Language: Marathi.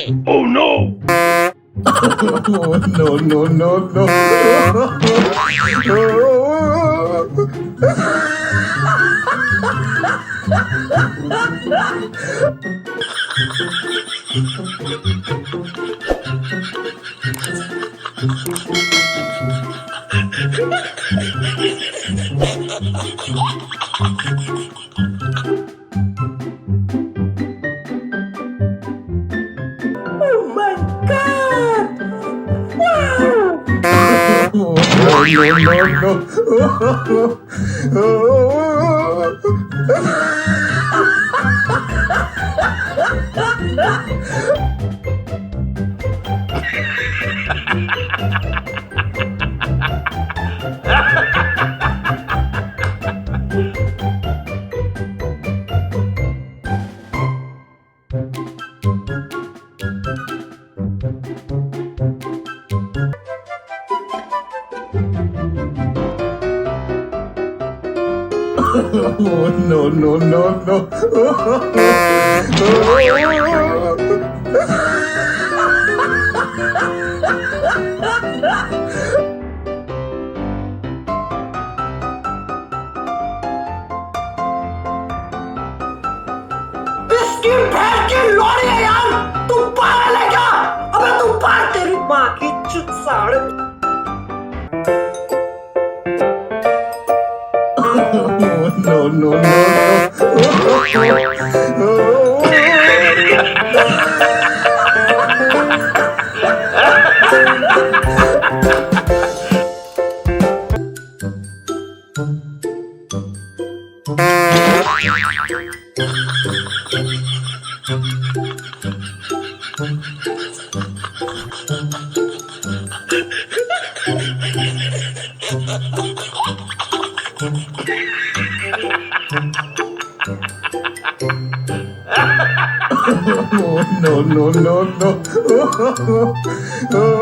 Oh no! Oh, no, no, no, no. Oh my God! Wow! Oh, no, no, no, no, no, no. इसकी भैंस की लोड़ी है यार! तू पागल है क्या? अबे तू पार तेरी माँ की चुत साड़! No, no, no, no, no, no.